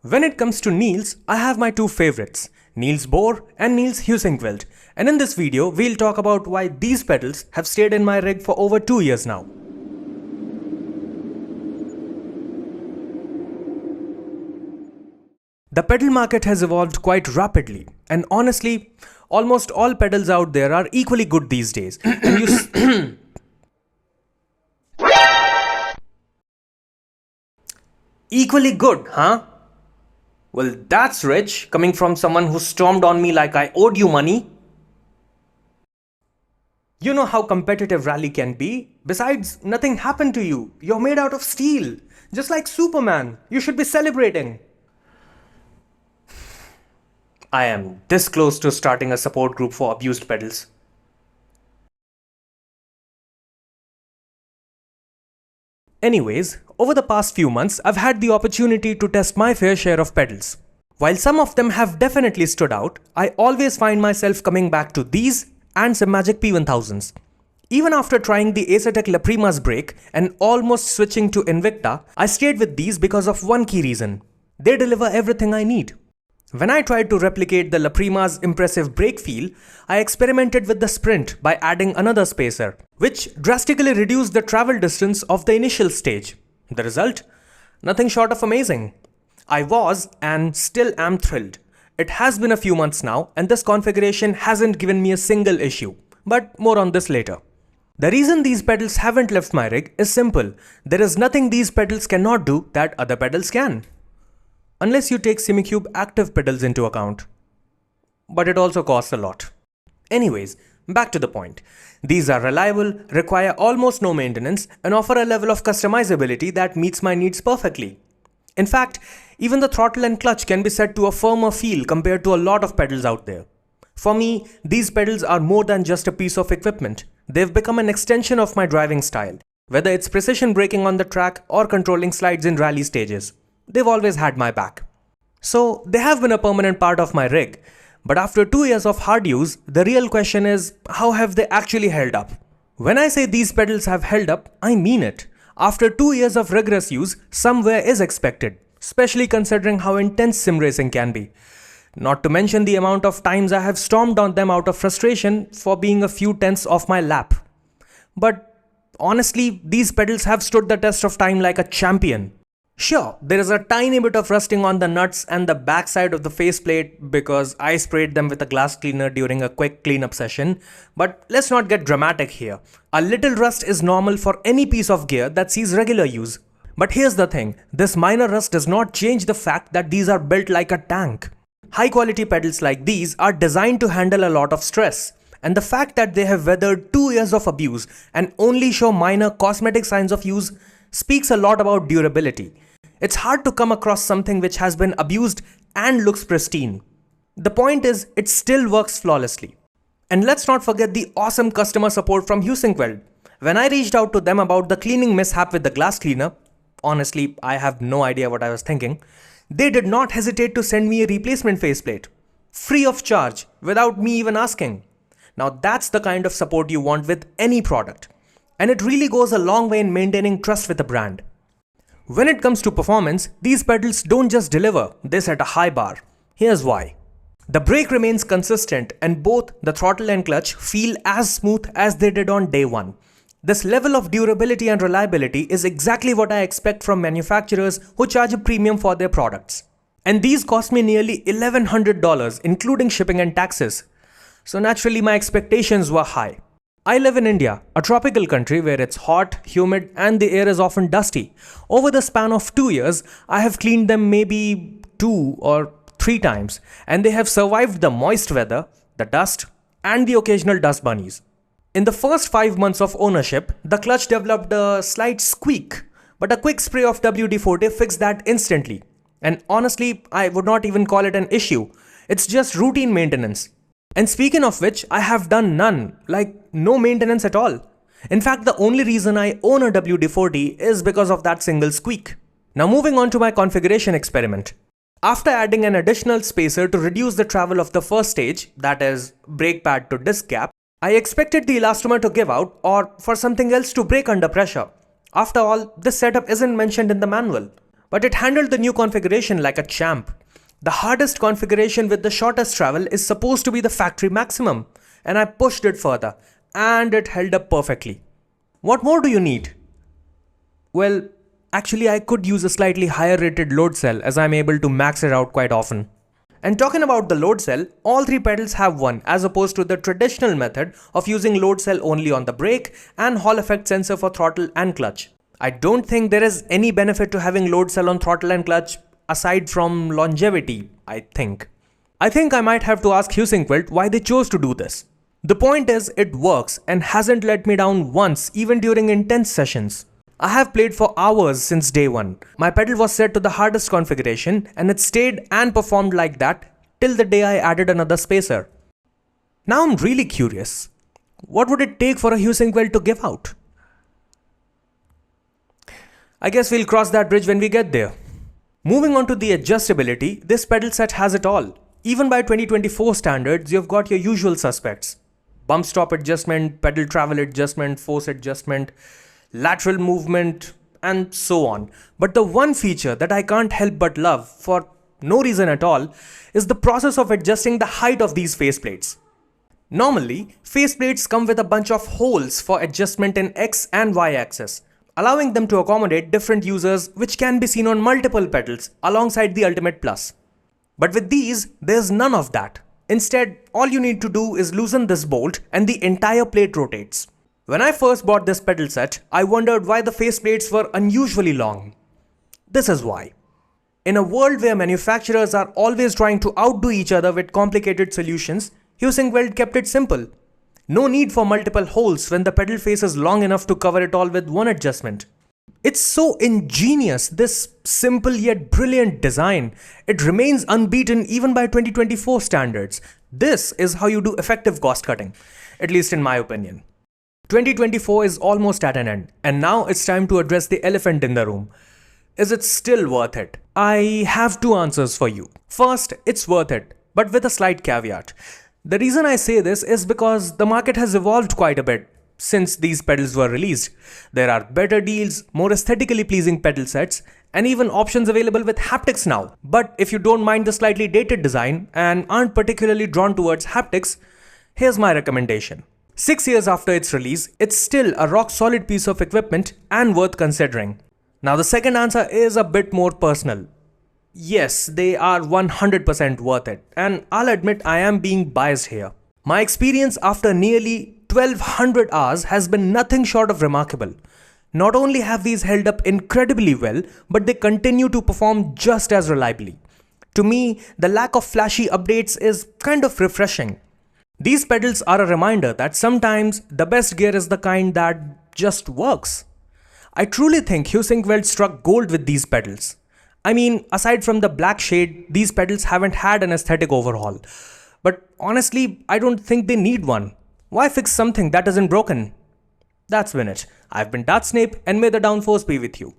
When it comes to Niels, I have my two favorites, Niels Bohr and Niels Heusinkveld, and in this video we'll talk about why these pedals have stayed in my rig for over 2 years now. The pedal market has evolved quite rapidly, and honestly, almost all pedals out there are equally good these days. Equally good, huh? Well, that's rich, coming from someone who stormed on me like I owed you money. You know how competitive rally can be? Besides, nothing happened to you. You're made out of steel. Just like Superman. You should be celebrating. I am this close to starting a support group for abused pedals. Anyways, over the past few months, I've had the opportunity to test my fair share of pedals. While some of them have definitely stood out, I always find myself coming back to these and some Magic P1000s. Even after trying the Acertec La Prima's brake and almost switching to Invicta, I stayed with these because of one key reason. They deliver everything I need. When I tried to replicate the La Prima's impressive brake feel, I experimented with the Sprint by adding another spacer, which drastically reduced the travel distance of the initial stage. The result? Nothing short of amazing. I was and still am thrilled. It has been a few months now, and this configuration hasn't given me a single issue. But more on this later. The reason these pedals haven't left my rig is simple. There is nothing these pedals cannot do that other pedals can. Unless you take SimiCube active pedals into account. But it also costs a lot. Anyways, back to the point. These are reliable, require almost no maintenance, and offer a level of customizability that meets my needs perfectly. In fact, even the throttle and clutch can be set to a firmer feel compared to a lot of pedals out there. For me, these pedals are more than just a piece of equipment. They've become an extension of my driving style, whether it's precision braking on the track or controlling slides in rally stages. They've always had my back. So, they have been a permanent part of my rig. But after 2 years of hard use, the real question is, how have they actually held up? When I say these pedals have held up, I mean it. After 2 years of rigorous use, some wear is expected, especially considering how intense sim racing can be. Not to mention the amount of times I have stormed on them out of frustration for being a few tenths off my lap. But honestly, these pedals have stood the test of time like a champion. Sure, there is a tiny bit of rusting on the nuts and the backside of the faceplate because I sprayed them with a glass cleaner during a quick cleanup session, but let's not get dramatic here. A little rust is normal for any piece of gear that sees regular use. But here's the thing, this minor rust does not change the fact that these are built like a tank. High quality pedals like these are designed to handle a lot of stress. And the fact that they have weathered 2 years of abuse and only show minor cosmetic signs of use speaks a lot about durability. It's hard to come across something which has been abused and looks pristine. The point is, it still works flawlessly. And let's not forget the awesome customer support from Heusinkveld. When I reached out to them about the cleaning mishap with the glass cleaner, honestly, I have no idea what I was thinking, they did not hesitate to send me a replacement faceplate, free of charge, without me even asking. Now that's the kind of support you want with any product. And it really goes a long way in maintaining trust with a brand. When it comes to performance, these pedals don't just deliver, they set a high bar. Here's why. The brake remains consistent and both the throttle and clutch feel as smooth as they did on day one. This level of durability and reliability is exactly what I expect from manufacturers who charge a premium for their products. And these cost me nearly $1,100 including shipping and taxes. So naturally my expectations were high. I live in India, a tropical country where it's hot, humid, and the air is often dusty. Over the span of 2 years, I have cleaned them maybe 2 or 3 times, and they have survived the moist weather, the dust, and the occasional dust bunnies. In the first 5 months of ownership, the clutch developed a slight squeak, but a quick spray of WD-40 fixed that instantly. And honestly, I would not even call it an issue. It's just routine maintenance. And speaking of which, I have done none, like no maintenance at all. In fact, the only reason I own a WD-40 is because of that single squeak. Now moving on to my configuration experiment. After adding an additional spacer to reduce the travel of the first stage, that is, brake pad to disc gap, I expected the elastomer to give out or for something else to break under pressure. After all, this setup isn't mentioned in the manual. But it handled the new configuration like a champ. The hardest configuration with the shortest travel is supposed to be the factory maximum, and I pushed it further, and it held up perfectly. What more do you need? Well, actually I could use a slightly higher rated load cell as I'm able to max it out quite often. And talking about the load cell, all three pedals have one as opposed to the traditional method of using load cell only on the brake and Hall effect sensor for throttle and clutch. I don't think there is any benefit to having load cell on throttle and clutch aside from longevity, I think. I think I might have to ask Heusinkveld why they chose to do this. The point is, it works and hasn't let me down once, even during intense sessions. I have played for hours since day one. My pedal was set to the hardest configuration and it stayed and performed like that till the day I added another spacer. Now I'm really curious. What would it take for a Heusinkveld to give out? I guess we'll cross that bridge when we get there. Moving on to the adjustability, this pedal set has it all. Even by 2024 standards, you've got your usual suspects. Bump stop adjustment, pedal travel adjustment, force adjustment, lateral movement, and so on. But the one feature that I can't help but love, for no reason at all, is the process of adjusting the height of these faceplates. Normally, faceplates come with a bunch of holes for adjustment in X and Y axis, allowing them to accommodate different users, which can be seen on multiple pedals alongside the Ultimate Plus. But with these, there's none of that. Instead, all you need to do is loosen this bolt and the entire plate rotates. When I first bought this pedal set, I wondered why the faceplates were unusually long. This is why. In a world where manufacturers are always trying to outdo each other with complicated solutions, Heusinkveld kept it simple. No need for multiple holes when the pedal face is long enough to cover it all with one adjustment. It's so ingenious, this simple yet brilliant design. It remains unbeaten even by 2024 standards. This is how you do effective cost cutting, at least in my opinion. 2024 is almost at an end, and now it's time to address the elephant in the room. Is it still worth it? I have two answers for you. First, it's worth it, but with a slight caveat. The reason I say this is because the market has evolved quite a bit since these pedals were released. There are better deals, more aesthetically pleasing pedal sets, and even options available with haptics now. But if you don't mind the slightly dated design and aren't particularly drawn towards haptics, here's my recommendation. 6 years after its release, it's still a rock-solid piece of equipment and worth considering. Now the second answer is a bit more personal. Yes, they are 100% worth it, and I'll admit I am being biased here. My experience after nearly 1200 hours has been nothing short of remarkable. Not only have these held up incredibly well, but they continue to perform just as reliably. To me, the lack of flashy updates is kind of refreshing. These pedals are a reminder that sometimes the best gear is the kind that just works. I truly think Heusinkveld struck gold with these pedals. I mean, aside from the black shade, these pedals haven't had an aesthetic overhaul. But honestly, I don't think they need one. Why fix something that isn't broken? That's been it. I've been Darth Snape, and may the downforce be with you.